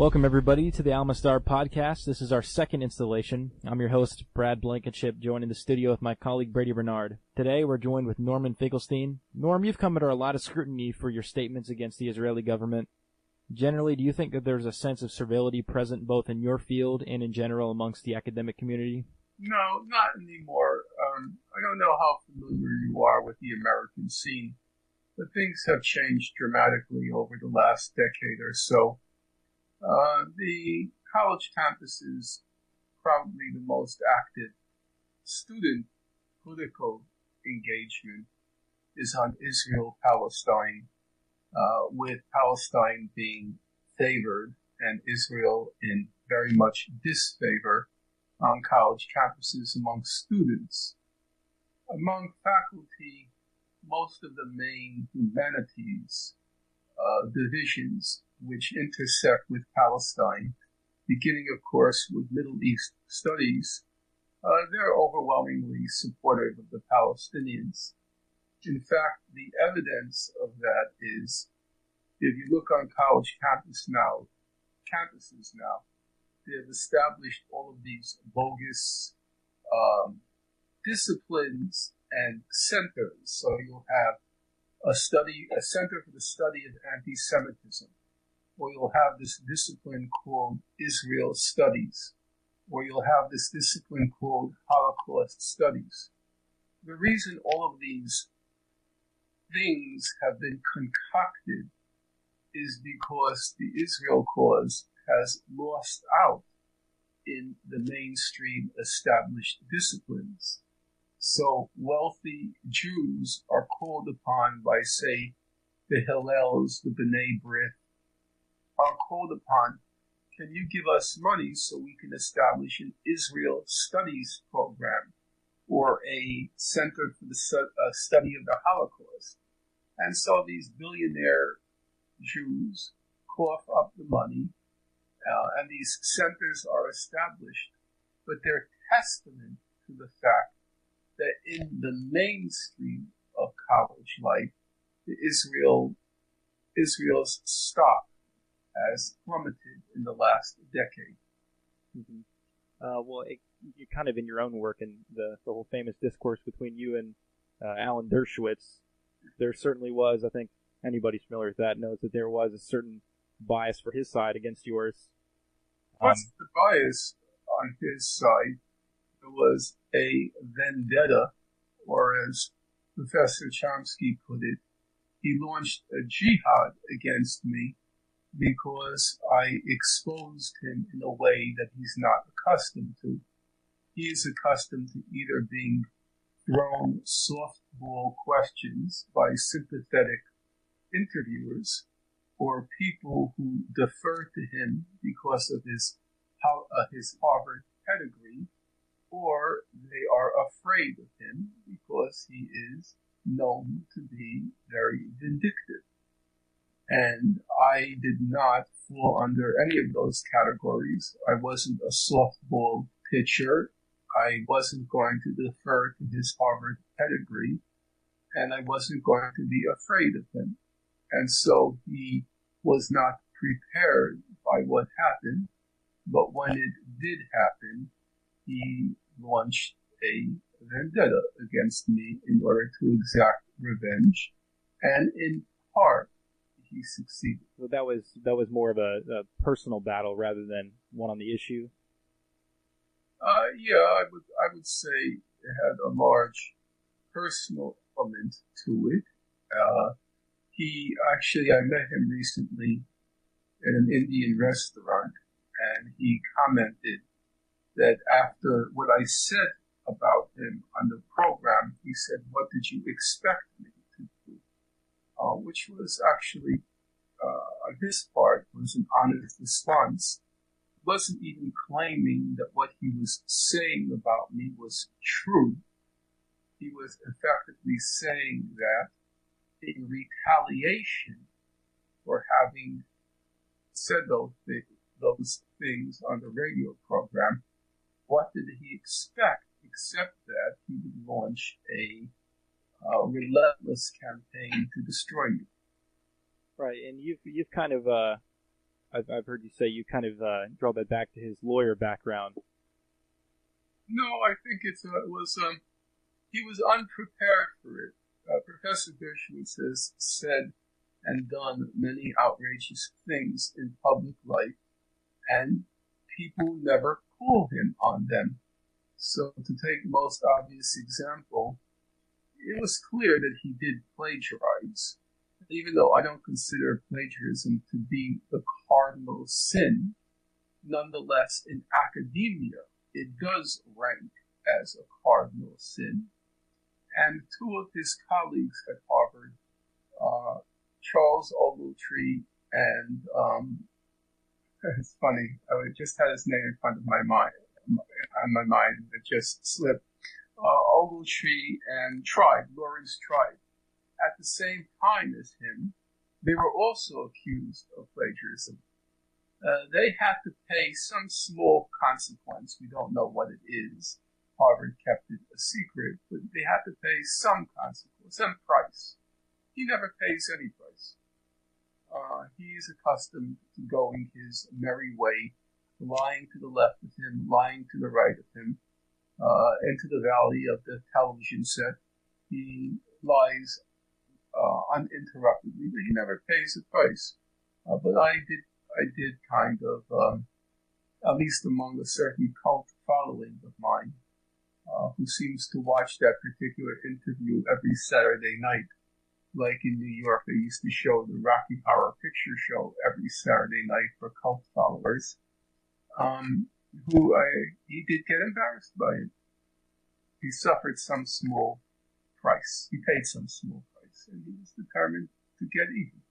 Welcome, everybody, to the Al-Masdar podcast. This is our second installation. I'm your host, Brad Blankenship, joined in the studio with my colleague, Brady Bernard. Today, we're joined with Norman Finkelstein. Norm, you've come under a lot of scrutiny for your statements against the Israeli government. Generally, do you think that there's a sense of servility present both in your field and in general amongst the academic community? No, not anymore. I don't know how familiar you are with the American scene, but things have changed dramatically over the last decade or so. The college campuses, probably the most active student political engagement is on Israel-Palestine, with Palestine being favored and Israel in very much disfavor on college campuses among students. Among faculty, most of the main humanities divisions which intersect with Palestine, beginning, of course, with Middle East studies, they're overwhelmingly supportive of the Palestinians. In fact, the evidence of that is, if you look on college campuses now, they have established all of these bogus disciplines and centers. So you'll have a center for the study of anti-Semitism, or you'll have this discipline called Israel Studies, or you'll have this discipline called Holocaust Studies. The reason all of these things have been concocted is because the Israel cause has lost out in the mainstream established disciplines. So wealthy Jews are called upon by, say, the Hillels, the B'nai B'rith, are called upon, can you give us money so we can establish an Israel Studies program or a center for the study of the Holocaust? And so these billionaire Jews cough up the money, and these centers are established, but they're testament to the fact that in the mainstream of college life, Israel's stock has plummeted in the last decade. Mm-hmm. You kind of in your own work and the whole famous discourse between you and Alan Dershowitz, there certainly was, I think anybody familiar with that knows that there was a certain bias for his side against yours. What's the bias on his side? There was a vendetta, or as Professor Chomsky put it, he launched a jihad against me because I exposed him in a way that he's not accustomed to. He is accustomed to either being thrown softball questions by sympathetic interviewers or people who defer to him because of his Harvard pedigree, or they are afraid of him because he is known to be very vindictive. And I did not fall under any of those categories. I wasn't a softball pitcher. I wasn't going to defer to his Harvard pedigree, and I wasn't going to be afraid of him. And so he was not prepared by what happened, but when it did happen, he launched a vendetta against me in order to exact revenge, and in part, he succeeded. So that was more of a personal battle rather than one on the issue? Yeah, I would say it had a large personal element to it. I met him recently at an Indian restaurant, and he commented that after what I said about him on the program, he said, "What did you expect me to do?" Which was actually, on his part, was an honest response. He wasn't even claiming that what he was saying about me was true. He was effectively saying that in retaliation for having said those things on the radio program, what did he expect except that he would launch a relentless campaign to destroy you? Right, and you've kind of I've heard you say you kind of draw that back to his lawyer background. No, I think he was unprepared for it. Professor Dershowitz has said and done many outrageous things in public life, and people never call him on them. So to take the most obvious example, it was clear that he did plagiarize. Even though I don't consider plagiarism to be the cardinal sin, nonetheless in academia it does rank as a cardinal sin. And two of his colleagues at Harvard, Charles Ogletree and it's funny, I just had his name in front of my mind, it just slipped. Ogletree and Lawrence Tribe, at the same time as him, they were also accused of plagiarism. They had to pay some small consequence. We don't know what it is. Harvard kept it a secret, but they had to pay some consequence, some price. He never pays any price. He is accustomed to going his merry way, lying to the left of him, lying to the right of him, into the valley of the television set. He lies uninterruptedly, but he never pays the price. But I did kind of, at least among a certain cult following of mine, who seems to watch that particular interview every Saturday night. Like in New York, they used to show the Rocky Horror Picture Show every Saturday night for cult followers. He did get embarrassed by it. He suffered some small price. He paid some small price, and he was determined to get even.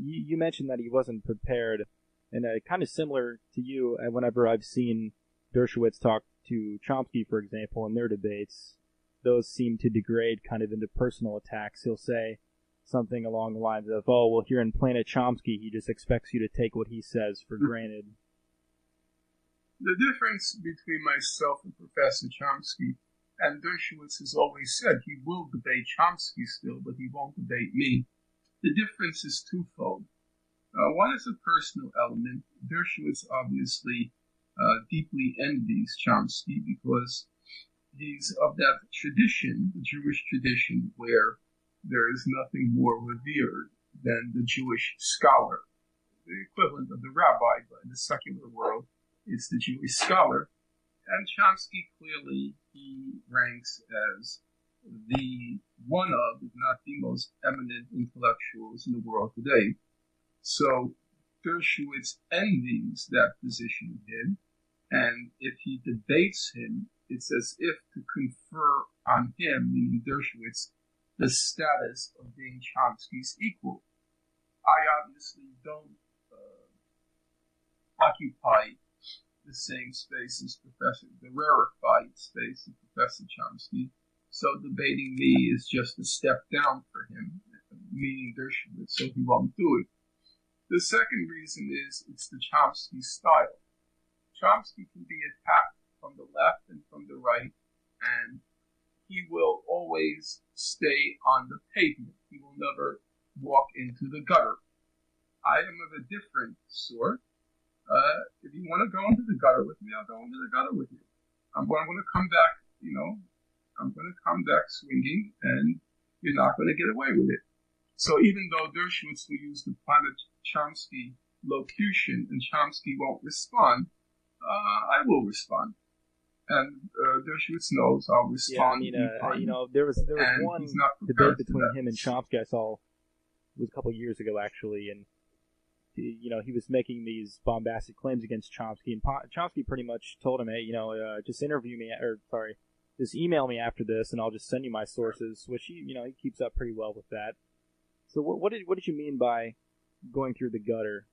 You mentioned that he wasn't prepared, and kind of similar to you, whenever I've seen Dershowitz talk to Chomsky, for example, in their debates, those seem to degrade kind of into personal attacks. He'll say something along the lines of, oh, well, here in Planet Chomsky, he just expects you to take what he says for granted. The difference between myself and Professor Chomsky, and Dershowitz has always said he will debate Chomsky still, but he won't debate me. The difference is twofold. One is a personal element. Dershowitz obviously deeply envies Chomsky because he's of that tradition, the Jewish tradition, where there is nothing more revered than the Jewish scholar. The equivalent of the rabbi, but in the secular world, is the Jewish scholar. And Chomsky clearly he ranks as the one of, if not the most eminent intellectuals in the world today. So Dershowitz envies that position of him, and if he debates him, it's as if to confer on him, meaning Dershowitz, the status of being Chomsky's equal. I obviously don't occupy the same space as the rarefied space of Professor Chomsky, so debating me is just a step down for him, meaning Dershowitz, so he won't do it. The second reason is it's the Chomsky style. Chomsky can be attacked from the left and from the right, and he will always stay on the pavement. He will never walk into the gutter. I am of a different sort. If you want to go into the gutter with me, I'll go into the gutter with you. I'm going to come back, I'm going to come back swinging, and you're not going to get away with it. So even though Dershowitz will use the Planet Chomsky locution and Chomsky won't respond, I will respond. And Dershowitz knows I'll respond. Yeah, there was one debate between him and Chomsky I saw, it was a couple of years ago actually, and he was making these bombastic claims against Chomsky, and Chomsky pretty much told him, hey, just just email me after this, and I'll just send you my sources, which he keeps up pretty well with that. So what did you mean by going through the gutter?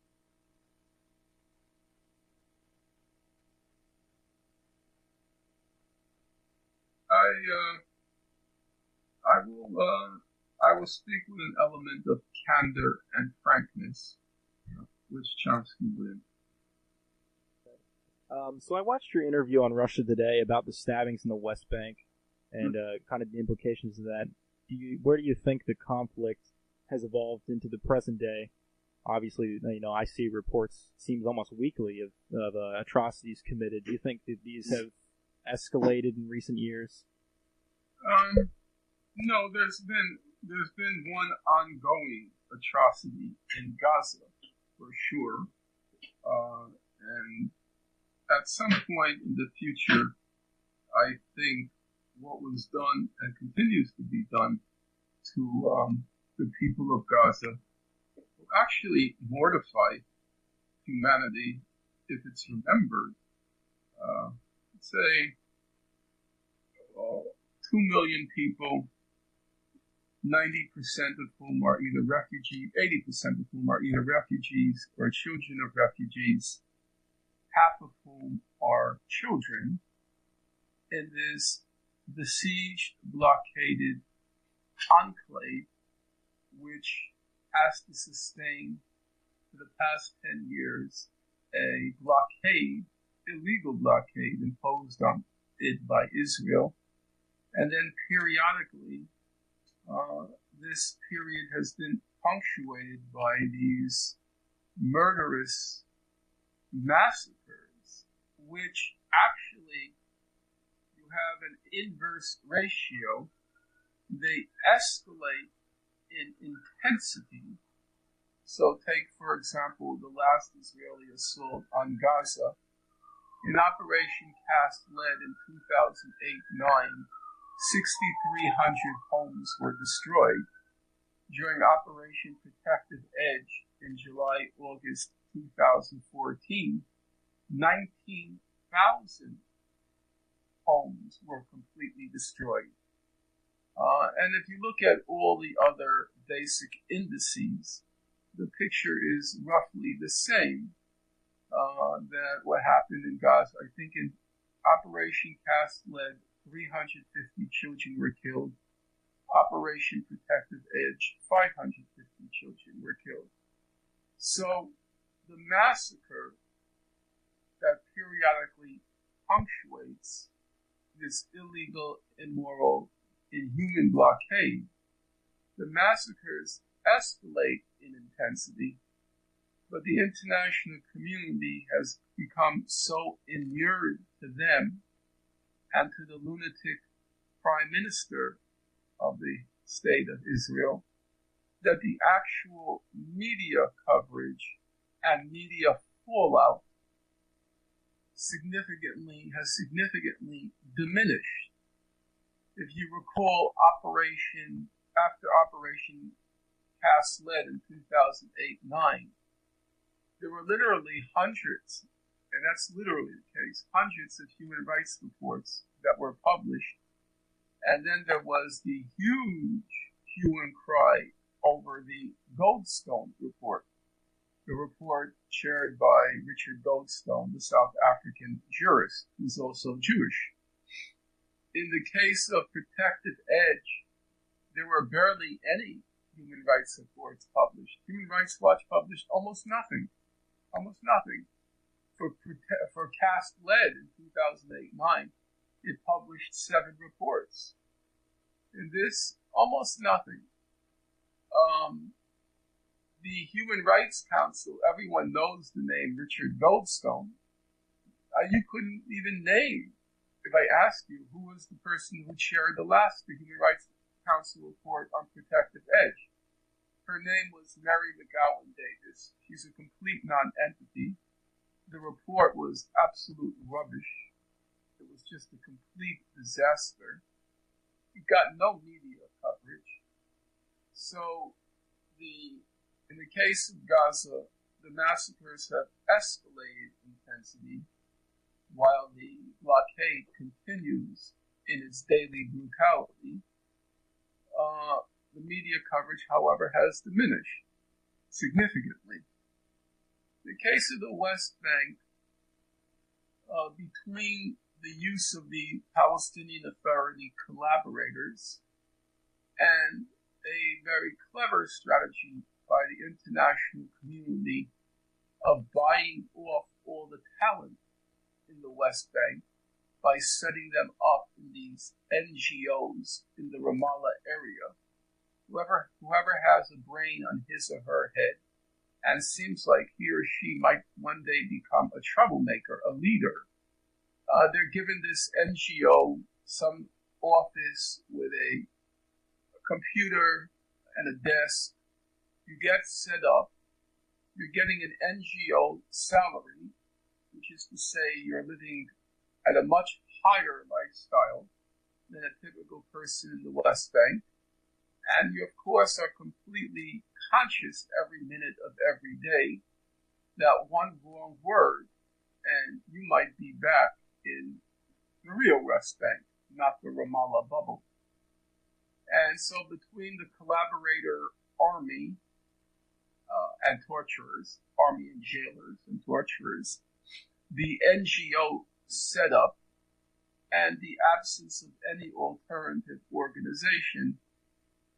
I will speak with an element of candor and frankness, which Chomsky would. So I watched your interview on Russia Today about the stabbings in the West Bank and kind of the implications of that. Where do you think the conflict has evolved into the present day? obviously, I see reports, seems almost weekly, of atrocities committed. Do you think that these have escalated in recent years? No, there's been one ongoing atrocity in Gaza, for sure. And at some point in the future, I think what was done and continues to be done to the people of Gaza will actually mortify humanity if it's remembered. Say 2 million people, 90% of whom are either refugees, 80% of whom are either refugees or children of refugees, half of whom are children, in this besieged, blockaded enclave, which has to sustain for the past 10 years a blockade, illegal blockade imposed on it by Israel. And then periodically, this period has been punctuated by these murderous massacres, which actually you have an inverse ratio. They escalate in intensity. So take, for example, the last Israeli assault on Gaza. In Operation Cast Lead in 2008-9, 6,300 homes were destroyed. During Operation Protective Edge in July-August 2014, 19,000 homes were completely destroyed. And if you look at all the other basic indices, the picture is roughly the same that what happened in Gaza. I think in Operation Cast Lead, 350 children were killed. Operation Protective Edge, 550 children were killed. So the massacre that periodically punctuates this illegal, immoral, inhuman blockade, the massacres escalate in intensity, but the international community has become so inured to them and to the lunatic prime minister of the state of Israel that the actual media coverage and media fallout has significantly diminished. If you recall after Operation Cast Lead in 2008-9, there were literally hundreds, and that's literally the case, hundreds of human rights reports that were published. And then there was the huge hue and cry over the Goldstone report, the report chaired by Richard Goldstone, the South African jurist, who's also Jewish. In the case of Protective Edge, there were barely any human rights reports published. Human Rights Watch published almost nothing. For Cast Lead in 2008-9, it published 7 reports. In this, almost nothing. The Human Rights Council, everyone knows the name Richard Goldstone. You couldn't even name, if I asked you, who was the person who chaired the Human Rights Council report on Protective Edge. Her name was Mary McGowan Davis. She's a complete non-entity. The report was absolute rubbish. It was just a complete disaster. It got no media coverage. So, in the case of Gaza, the massacres have escalated in intensity while the blockade continues in its daily brutality. The media coverage, however, has diminished significantly. In the case of the West Bank, between the use of the Palestinian Authority collaborators and a very clever strategy by the international community of buying off all the talent in the West Bank by setting them up in these NGOs in the Ramallah area. Whoever has a brain on his or her head and seems like he or she might one day become a troublemaker, a leader. They're given this NGO, some office with a computer and a desk. You get set up. You're getting an NGO salary, which is to say you're living at a much higher lifestyle than a typical person in the West Bank. And you, of course, are completely conscious every minute of every day that one wrong word and you might be back in the real West Bank, not the Ramallah bubble. And so between the collaborator army and torturers, army and jailers and torturers, the NGO setup, and the absence of any alternative organization,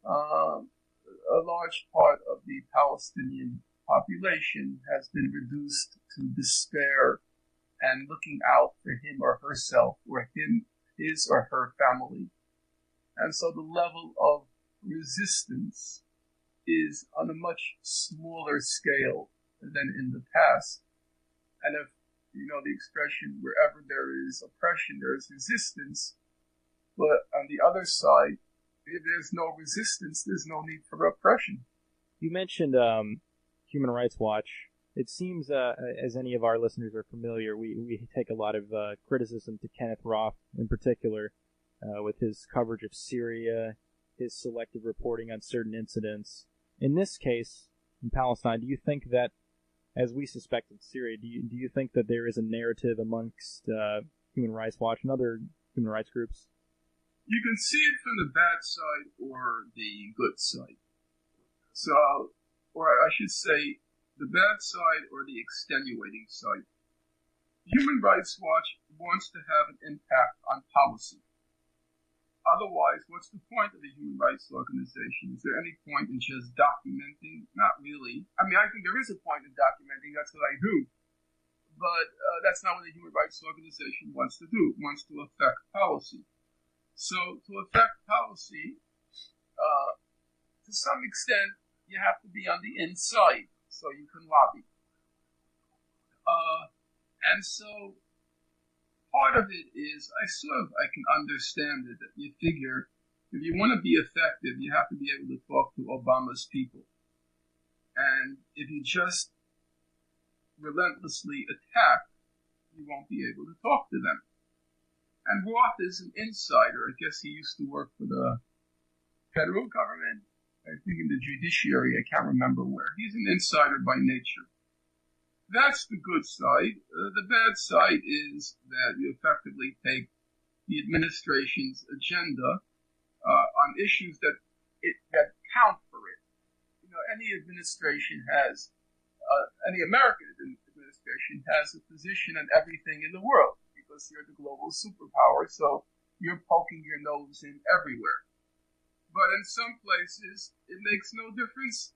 a large part of the Palestinian population has been reduced to despair and looking out for him or herself, or his or her family. And so the level of resistance is on a much smaller scale than in the past. And if you know the expression, wherever there is oppression, there is resistance. But on the other side, if there's no resistance, there's no need for oppression. You mentioned Human Rights Watch. It seems, as any of our listeners are familiar, we take a lot of criticism to Kenneth Roth in particular, with his coverage of Syria, his selective reporting on certain incidents. In this case, in Palestine, do you think that, as we suspect in Syria, do you think that there is a narrative amongst Human Rights Watch and other human rights groups? You can see it from the bad side or the good side. So, or I should say, the bad side or the extenuating side. Human Rights Watch wants to have an impact on policy. Otherwise, what's the point of a human rights organization? Is there any point in just documenting? Not really. I mean, I think there is a point in documenting. That's what I do. But that's not what a human rights organization wants to do. It wants to affect policy. So to affect policy, to some extent, you have to be on the inside so you can lobby. And so part of it is, I can understand it, that you figure if you want to be effective, you have to be able to talk to Obama's people. And if you just relentlessly attack, you won't be able to talk to them. And Roth is an insider. I guess he used to work for the federal government, I think in the judiciary, I can't remember where. He's an insider by nature. That's the good side. The bad side is that you effectively take the administration's agenda on issues that count for it. You know, any administration has, any American administration has a position on everything in the world because you're the global superpower, so you're poking your nose in everywhere. But in some places, it makes no difference.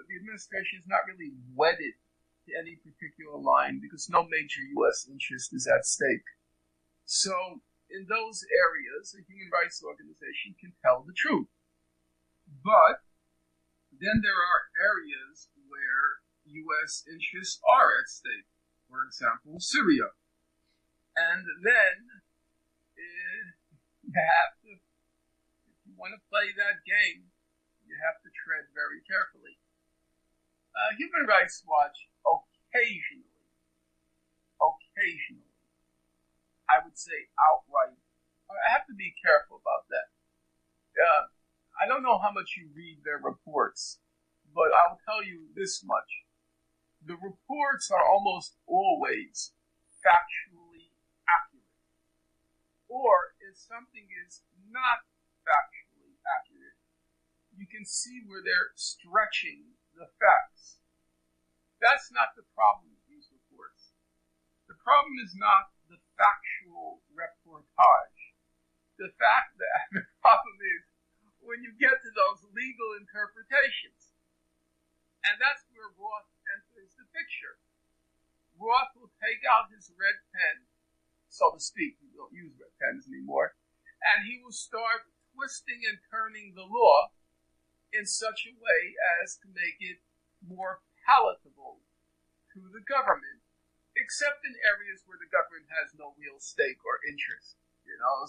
The administration is not really wedded to any particular line because no major U.S. interest is at stake. So in those areas, a human rights organization can tell the truth. But then there are areas where U.S. interests are at stake. For example, Syria. And then you have to, if you want to play that game, you have to tread very carefully. Human Rights Watch occasionally, I would say outright, I have to be careful about that. I don't know how much you read their reports, but I'll tell you this much. The reports are almost always factually accurate. Or if something is not factually accurate, you can see where they're stretching the facts. That's not the problem with these reports. The problem is not the factual reportage. The problem is when you get to those legal interpretations. And that's where Roth enters the picture. Roth will take out his red pen, so to speak. We don't use red pens anymore. And he will start twisting and turning the law in such a way as to make it more palatable to the government, except in areas where the government has no real stake or interest.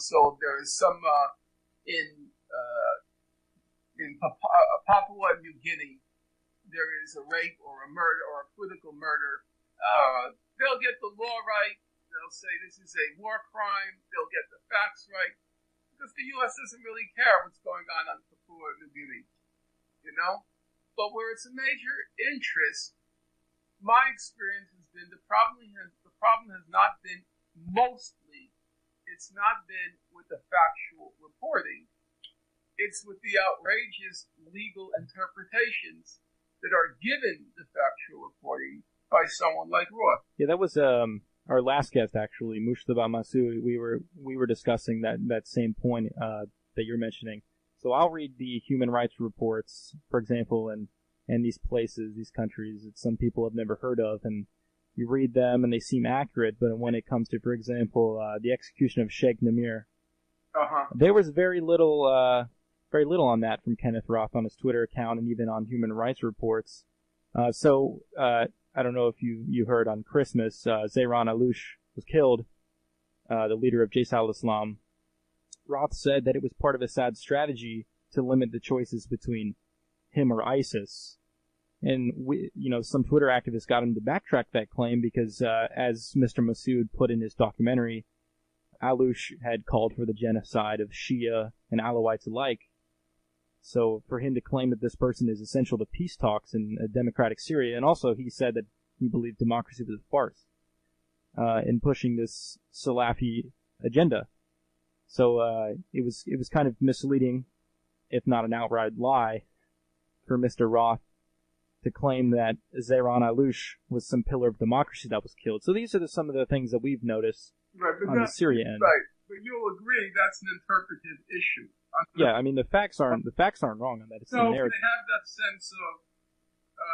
So there is some in Papua New Guinea, there is a rape or a murder or a political murder. They'll get the law right. They'll say this is a war crime. They'll get the facts right. Because the U.S. doesn't really care what's going on Papua New Guinea, But where it's a major interest, my experience has been the problem has not been mostly, it's not been with the factual reporting. It's with the outrageous legal interpretations that are given the factual reporting by someone like Roth. Yeah, that was our last guest, actually, Mushtaba Masood. We were discussing that same point that you're mentioning. So I'll read the human rights reports, for example, and these places, these countries that some people have never heard of, and you read them and they seem accurate, but when it comes to, for example, the execution of Sheikh Namir, there was very little on that from Kenneth Roth on his Twitter account and even on human rights reports. So I don't know if you heard on Christmas, Zehran Aloush was killed, the leader of Jais al-Islam. Roth said that it was part of Assad's strategy to limit the choices between him or ISIS. And some Twitter activists got him to backtrack that claim because, as Mr. Masood put in his documentary, Aloush had called for the genocide of Shia and Alawites alike. So for him to claim that this person is essential to peace talks in a democratic Syria, and also he said that he believed democracy was a farce in pushing this Salafi agenda. So it was kind of misleading, if not an outright lie, for Mr. Roth to claim that Zehran Aloush was some pillar of democracy that was killed. So these are some of the things that we've noticed on the Syria end. Right, but you'll agree that's an interpretive issue. Yeah, I mean the facts aren't wrong on that. It's so they have that sense of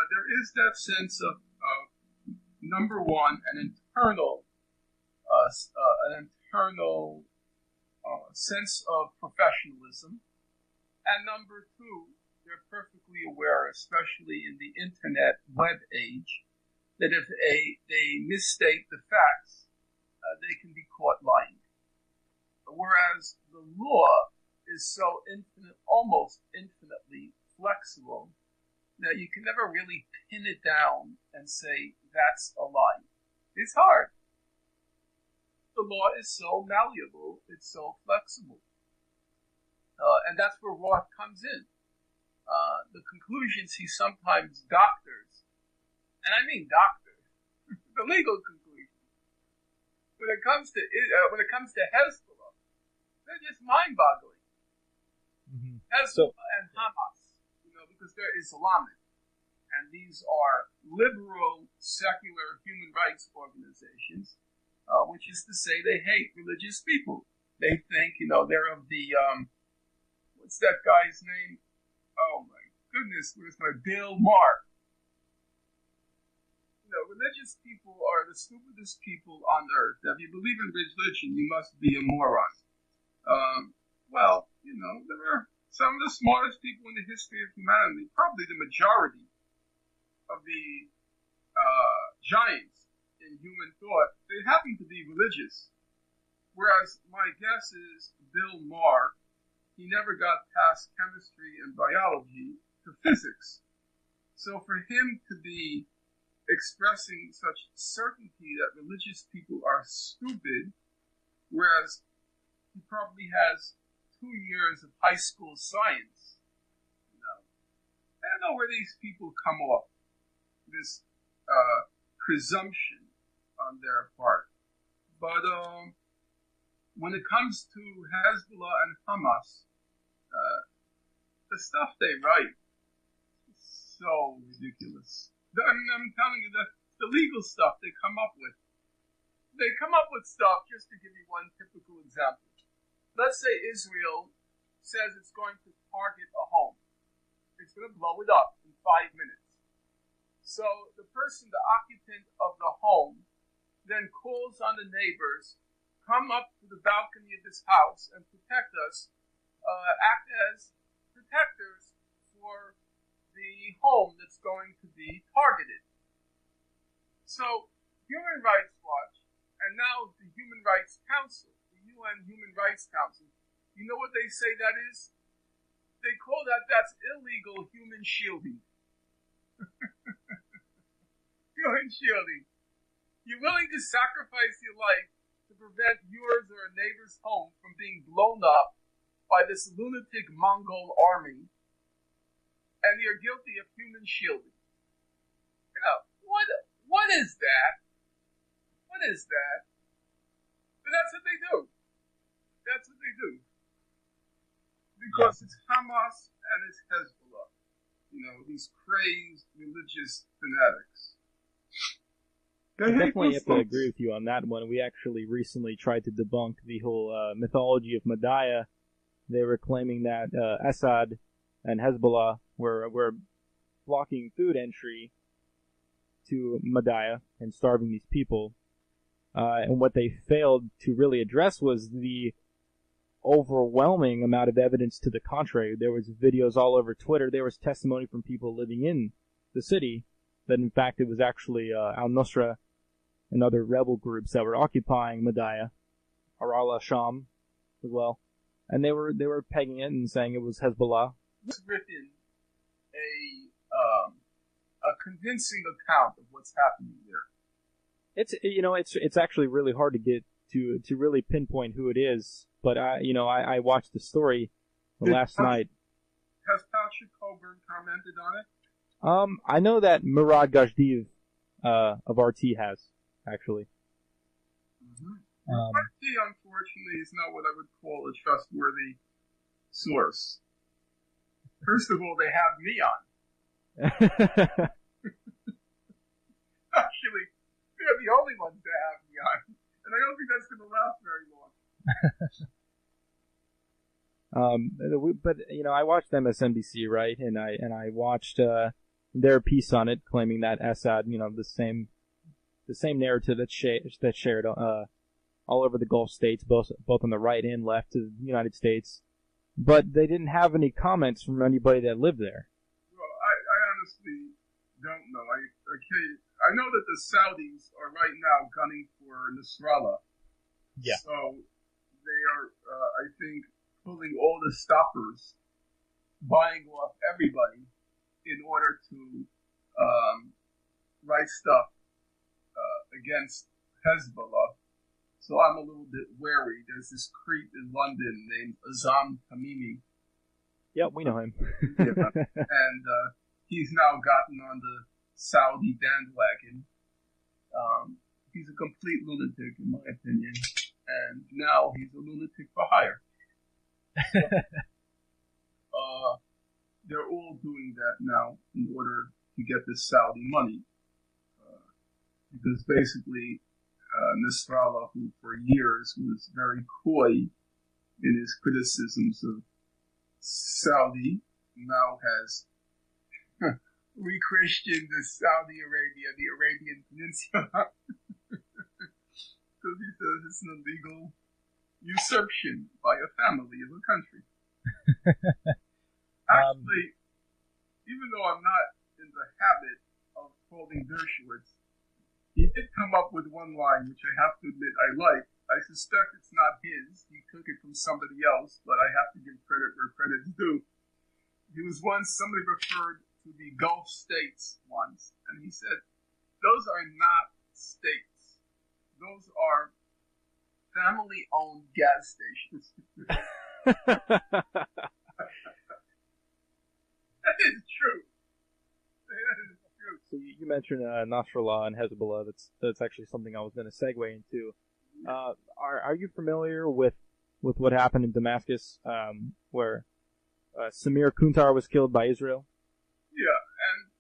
there is that sense of number one, an internal sense of professionalism, and number two, they're perfectly aware, especially in the internet web age, that if they misstate the facts, they can be caught lying. Whereas the law is so almost infinitely flexible that you can never really pin it down and say that's a lie. It's hard. The law is so malleable, it's so flexible. And that's where Roth comes in. The conclusions he sometimes doctors, and I mean doctor, the legal conclusions, when it comes to Hezbollah, they're just mind-boggling. Mm-hmm. Hezbollah and Hamas, because they're Islamic, and these are liberal, secular human rights organizations, which is to say they hate religious people. They think, they're of the, what's that guy's name? Oh my goodness, where's my Bill Maher? Religious people are the stupidest people on earth. Now, if you believe in religion, you must be a moron. There were some of the smartest people in the history of humanity, probably the majority of the giants in human thought, they happen to be religious. Whereas my guess is Bill Maher, he never got past chemistry and biology to physics. So for him to be expressing such certainty that religious people are stupid, whereas he probably has 2 years of high school science, I don't know where these people come off, this presumption on their part. But when it comes to Hezbollah and Hamas, the stuff they write is so ridiculous. I'm telling you, the legal stuff they come up with. They come up with stuff, just to give you one typical example. Let's say Israel says it's going to target a home. It's going to blow it up in 5 minutes. So the occupant of the home, then calls on the neighbors, come up to the balcony of this house and protect us, act as protectors for for the home that's going to be targeted. So, Human Rights Watch, and now the Human Rights Council, the UN Human Rights Council, you know what they say that is? They call that's illegal human shielding. Human shielding. You're willing to sacrifice your life to prevent yours or a neighbor's home from being blown up by this lunatic Mongol army, and you're guilty of human shielding. You know, what is that? What is that? But that's what they do. That's what they do. Because it's Hamas and it's Hezbollah. You know, these crazed religious fanatics. I definitely have to agree with you on that one. We actually recently tried to debunk the whole mythology of Madaya. They were claiming that Assad and Hezbollah were blocking food entry to Madaya and starving these people. And what they failed to really address was the overwhelming amount of evidence to the contrary. There was videos all over Twitter. There was testimony from people living in the city that in fact it was actually Al-Nusra and other rebel groups that were occupying Madaya, or al-Sham as well. And they were pegging it and saying it was Hezbollah. It's written a convincing account of what's happening there. It's actually really hard to get to really pinpoint who it is. But I watched the story last night. Has Patrick Coburn commented on it? I know that Murad Gajdiv of RT has actually. Mm-hmm. RT, unfortunately, is not what I would call a trustworthy source. First of all, they have me on. Actually, they're the only ones that have me on, and I don't think that's going to last very long. But I watched MSNBC, right, and I watched their piece on it, claiming that Assad, the same narrative that's shared all over the Gulf states, both on the right and left of the United States, but they didn't have any comments from anybody that lived there. Well, I honestly don't know. I know that the Saudis are right now gunning for Nasrallah. Yeah. So they are, I think, pulling all the stoppers, buying off everybody in order to write stuff against Hezbollah. So I'm a little bit wary. There's this creep in London named Azam Tamimi. Yep, we know him. Yeah. And he's now gotten on the Saudi bandwagon. He's a complete lunatic, in my opinion. And now he's a lunatic for hire. So, they're all doing that now in order to get this Saudi money. Because basically, Nasrallah, who for years was very coy in his criticisms of Saudi, now has re-Christianed the Saudi Arabia, the Arabian Peninsula, because he says it's an illegal usurpation by a family of a country. Actually, even though I'm not in the habit of quoting Dershowitz, he did come up with one line which I have to admit I like. I suspect it's not his. He took it from somebody else, but I have to give credit where credit's due. He was once, somebody referred to the Gulf states once, and he said, those are not states. Those are family-owned gas stations. That is true. That is true. So you mentioned Nasrallah and Hezbollah. That's actually something I was going to segue into. Are you familiar with what happened in Damascus, where Samir Kuntar was killed by Israel? Yeah, and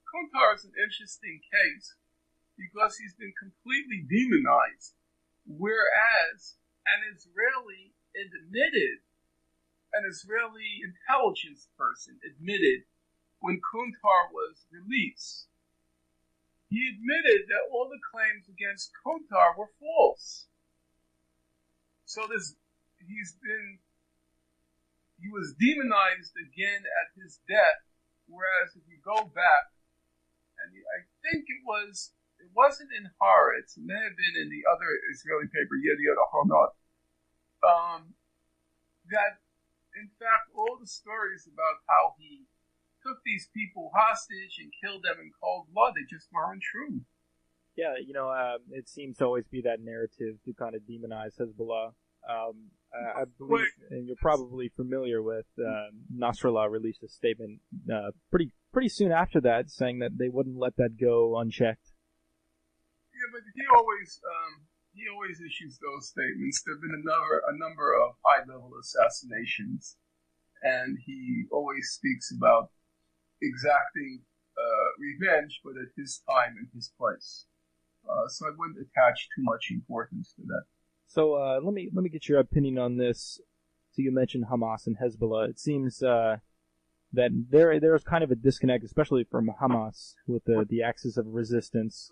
Kuntar is an interesting case because he's been completely demonized, whereas an Israeli intelligence person admitted when Kuntar was released. He admitted that all the claims against Kuntar were false. So he's been he was demonized again at his death. Whereas if you go back, and I think it wasn't in Haaretz, it may have been in the other Israeli paper, Yediot Ahronot, that in fact all the stories about how he took these people hostage and killed them in cold blood, they just weren't true. Yeah, it seems to always be that narrative to kind of demonize Hezbollah. I believe, and you're probably familiar with, Nasrallah released a statement pretty soon after that, saying that they wouldn't let that go unchecked. Yeah, but he always issues those statements. There've been a number of high-level assassinations, and he always speaks about exacting revenge, but at his time and his place. So I wouldn't attach too much importance to that. So let me get your opinion on this. So you mentioned Hamas and Hezbollah. It seems that there's kind of a disconnect, especially from Hamas, with the axis of resistance.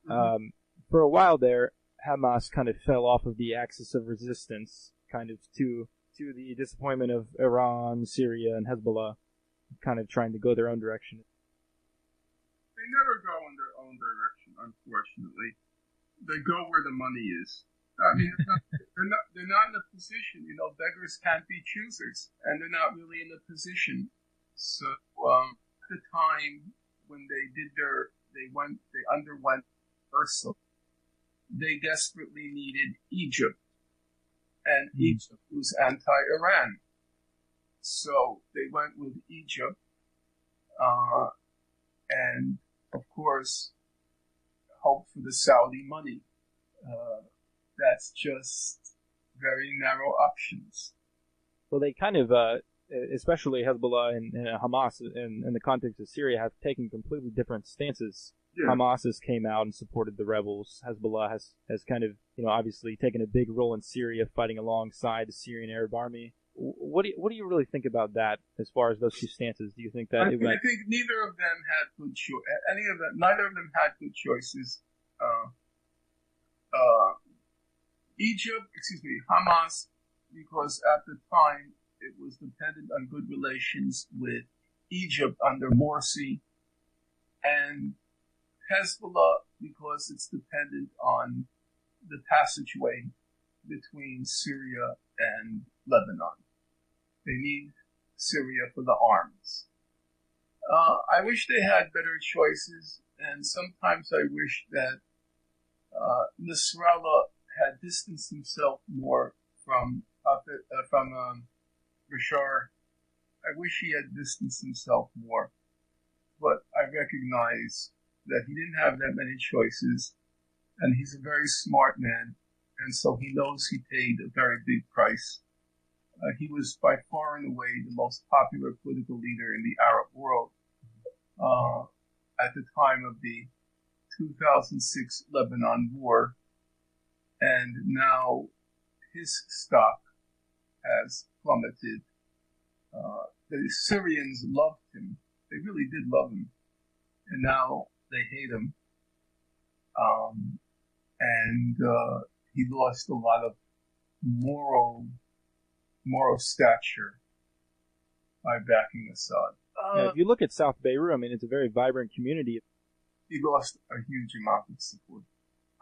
For a while there, Hamas kind of fell off of the axis of resistance, kind of to the disappointment of Iran, Syria, and Hezbollah, kind of trying to go their own direction. They never go in their own direction, unfortunately. They go where the money is. I mean, they're not in a position. Beggars can't be choosers, and they're not really in a position. So at the time when they underwent reversal, they desperately needed Egypt, and Egypt was anti-Iran. So they went with Egypt, and of course, hoped for the Saudi money. That's just very narrow options. Well, they kind of, especially Hezbollah and Hamas, in the context of Syria, have taken completely different stances. Yeah. Hamas has came out and supported the rebels. Hezbollah has kind of, obviously taken a big role in Syria, fighting alongside the Syrian Arab Army. What do you really think about that, as far as those two stances? Do you think that I think neither of them had good neither of them had good choices. Hamas, because at the time it was dependent on good relations with Egypt under Morsi, and Hezbollah because it's dependent on the passageway between Syria and Lebanon. They need Syria for the arms. I wish they had better choices, and sometimes I wish that Nasrallah had distanced himself more from Bashar. I wish he had distanced himself more, but I recognize that he didn't have that many choices, and he's a very smart man, and so he knows he paid a very big price. He was by far and away the most popular political leader in the Arab world at the time of the 2006 Lebanon war, and now his stock has plummeted. The Syrians loved him. They really did love him. And now they hate him. And he lost a lot of moral stature by backing Assad. If you look at South Beirut, I mean, it's a very vibrant community. He lost a huge amount of support.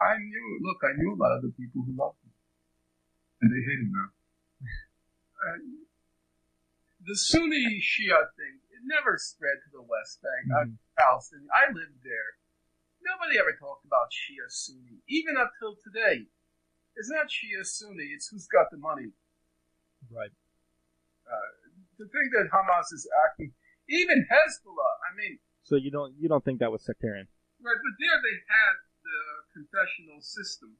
I knew a lot of the people who loved him. And they hate him now. The Sunni Shia thing, it never spread to the West Bank. Palestine. I lived there. Nobody ever talked about Shia Sunni, even up till today. It's not Shia Sunni, it's who's got the money. Right. To think that Hamas is acting, even Hezbollah, I mean. So you don't think that was sectarian? Right, but there they had the confessional system.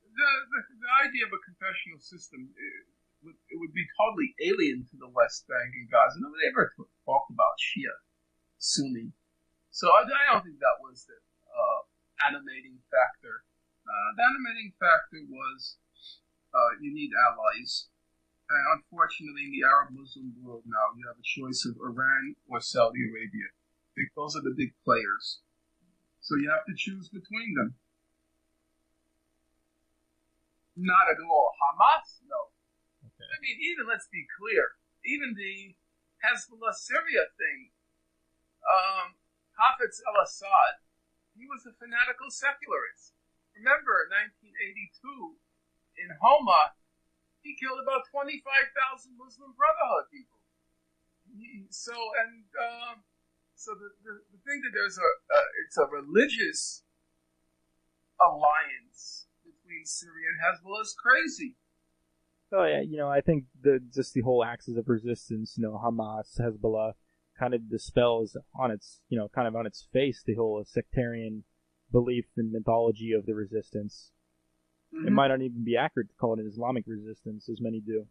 The idea of a confessional system, it would be totally alien to the West Bank and Gaza. Nobody ever talked about Shia, Sunni. So I don't think that was the animating factor. The animating factor was you need allies. And unfortunately, in the Arab Muslim world now, you have a choice of Iran or Saudi Arabia. Those are the big players. So you have to choose between them. Not at all. Hamas? No. Okay. I mean, even let's be clear. even the Hezbollah Syria thing. Hafez al-Assad, he was a fanatical secularist. Remember, 1982, in Homa, he killed about 25,000 Muslim Brotherhood people. So the thing that it's a religious alliance between Syria and Hezbollah is crazy. Oh yeah, I think just the whole axis of resistance, Hamas, Hezbollah, kind of dispels on its, kind of on its face the whole sectarian belief and mythology of the resistance. Mm-hmm. It might not even be accurate to call it an Islamic resistance, as many do.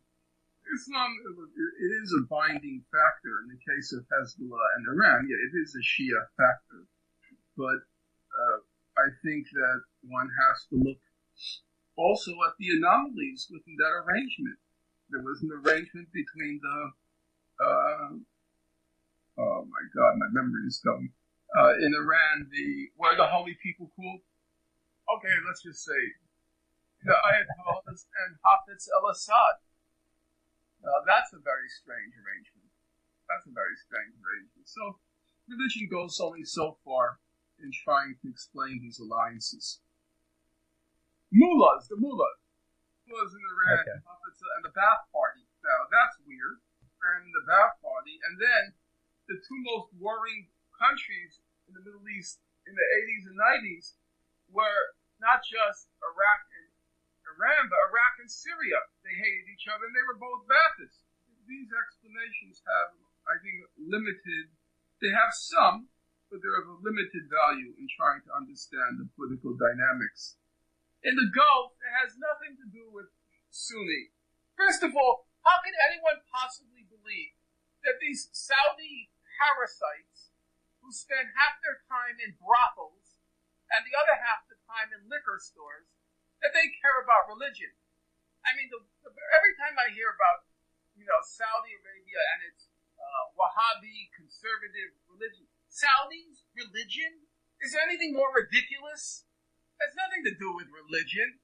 Islam, it is a binding factor in the case of Hezbollah and Iran. Yeah, it is a Shia factor. But I think that one has to look also at the anomalies within that arrangement. There was an arrangement between oh my God, my memory is going. In Iran, what are the holy people called? Okay, let's just say the Ayatollahs and Hafez al-Assad. That's a very strange arrangement. So religion goes only so far in trying to explain these alliances. The mullahs in Iran, okay. And the Ba'ath Party. Now, that's weird. And the Ba'ath Party. And then the two most warring countries in the Middle East in the 80s and 90s were not just Iraq and Iran, but Iraq and Syria. They hated each other, and they were both Baathists. These explanations have, I think, they have some, but they're of a limited value in trying to understand the political dynamics. In the Gulf, it has nothing to do with Sunni. First of all, how can anyone possibly believe that these Saudi parasites who spend half their time in brothels and the other half the time in liquor stores, that they care about religion? I mean, every time I hear about, Saudi Arabia and its Wahhabi conservative religion, Saudi's religion? Is there anything more ridiculous? It has nothing to do with religion.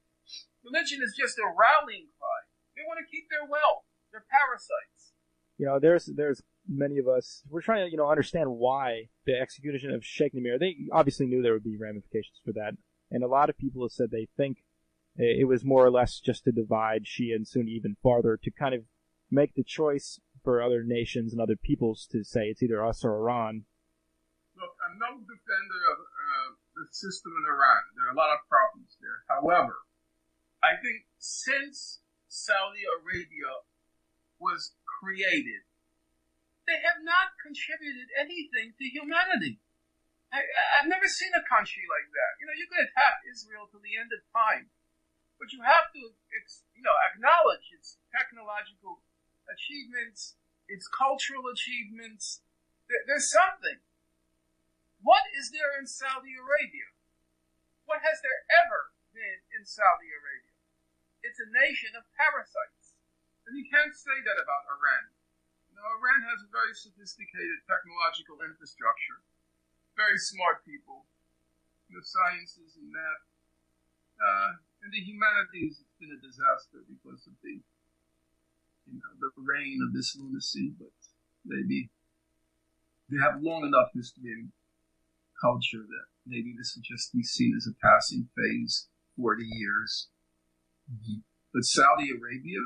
Religion is just a rallying cry. They want to keep their wealth. They're parasites. There's many of us, we're trying to, understand why the execution of Sheikh Namir, they obviously knew there would be ramifications for that. And a lot of people have said they think it was more or less just to divide Shia and Sunni even farther, to kind of make the choice for other nations and other peoples to say it's either us or Iran. Look, I'm no defender of the system in Iran. There are a lot of problems there. However, I think since Saudi Arabia was created, they have not contributed anything to humanity. I've never seen a country like that. You can attack Israel to the end of time, but you have to, acknowledge its technological achievements, its cultural achievements. There's something. What is there in Saudi Arabia? What has there ever been in Saudi Arabia? It's a nation of parasites. And you can't say that about Iran. Iran has a very sophisticated technological infrastructure. Very smart people. The sciences and math. And the humanities, it's been a disaster because of the reign of this lunacy. But maybe they have long enough history and culture that maybe this would just be seen as a passing phase, 40 years. Mm-hmm. But Saudi Arabia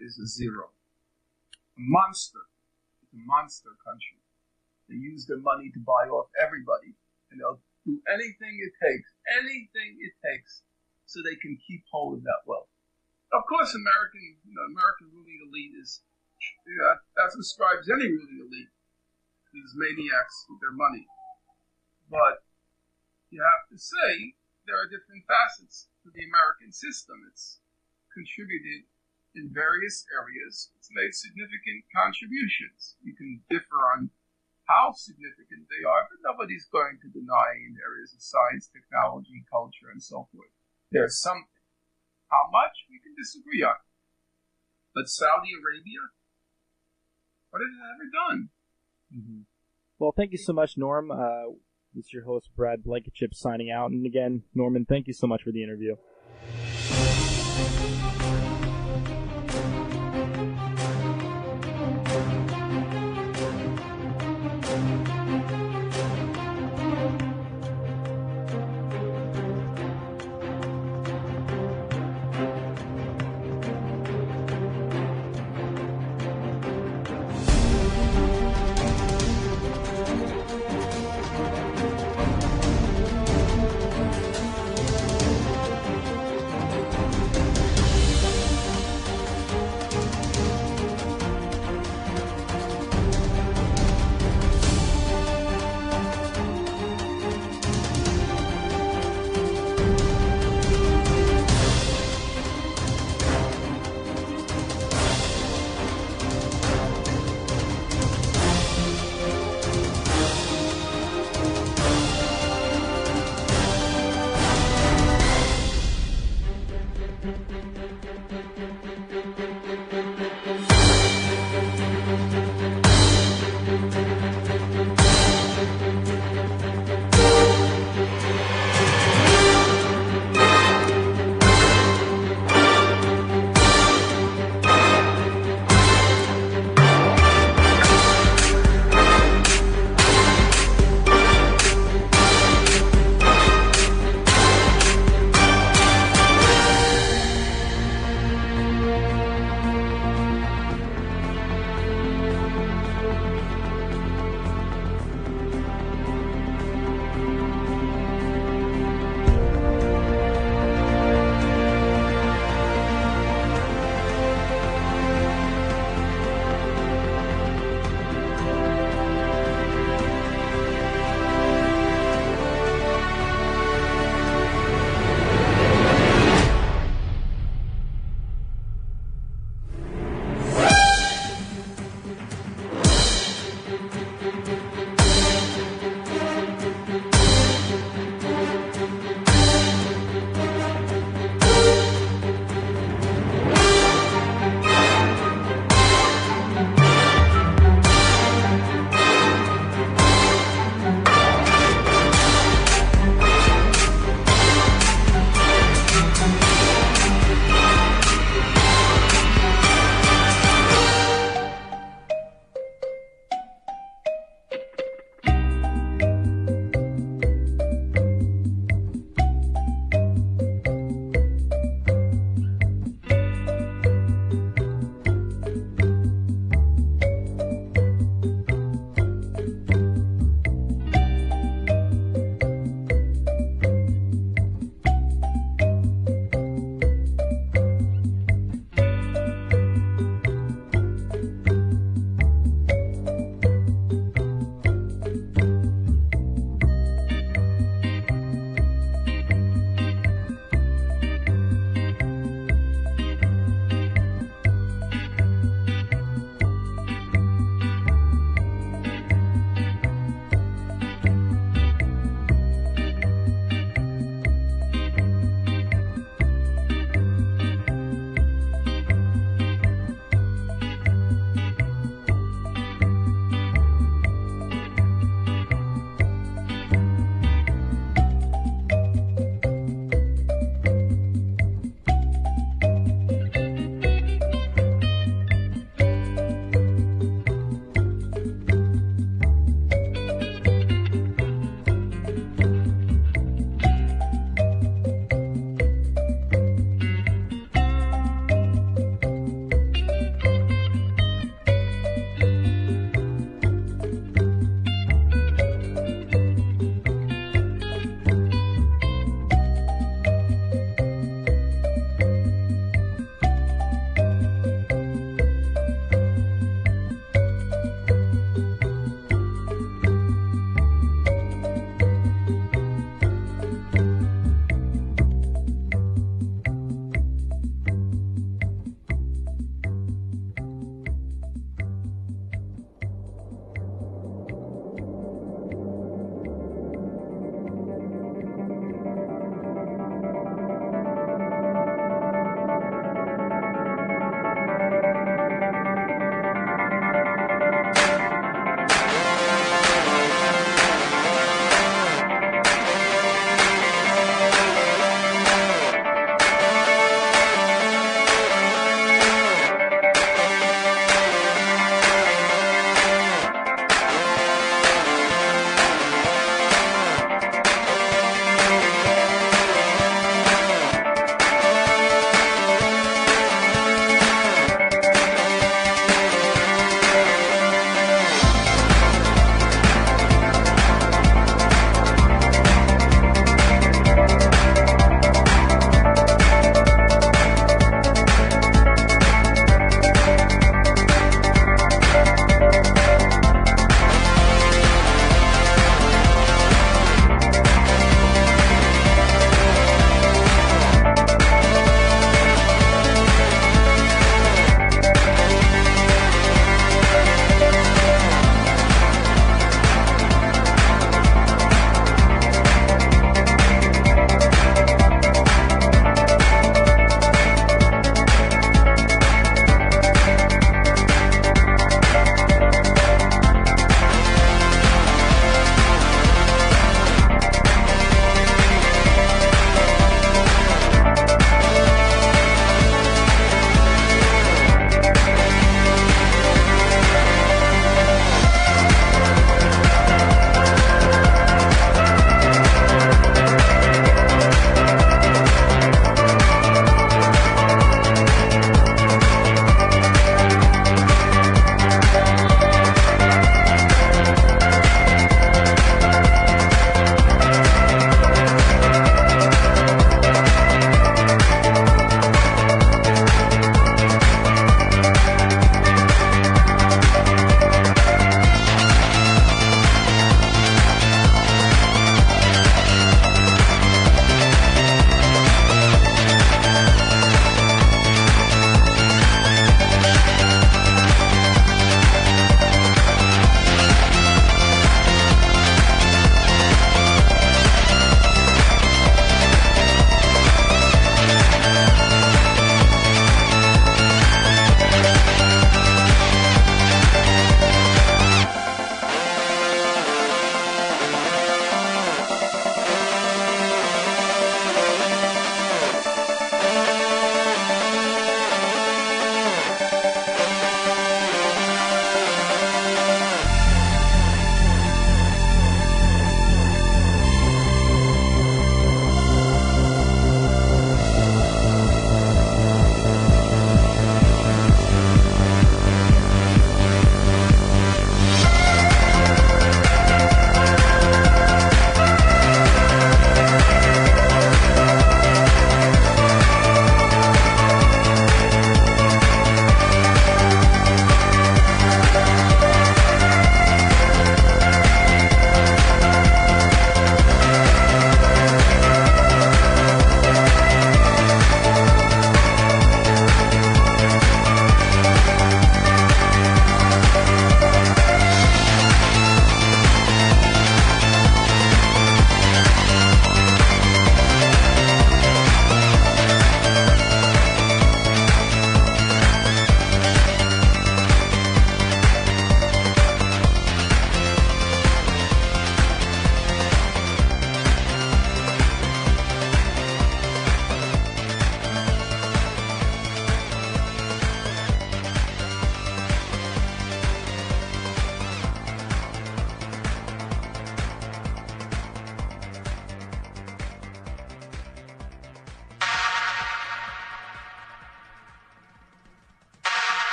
is a zero. A monster. It's a monster country. They use their money to buy off everybody, and they'll do anything it takes, so they can keep hold of that wealth. Of course, American ruling elite that describes any ruling elite. These maniacs with their money. But you have to say there are different facets to the American system. It's contributed in various areas. It's made significant contributions. You can differ on how significant they are, but nobody's going to deny in areas of science, technology, culture, and so forth. There's something. How much, we can disagree on. But Saudi Arabia, what has it ever done? Mm-hmm. Well, thank you so much, Norm. This is your host, Brad Blankenship, signing out. And again, Norman, thank you so much for the interview.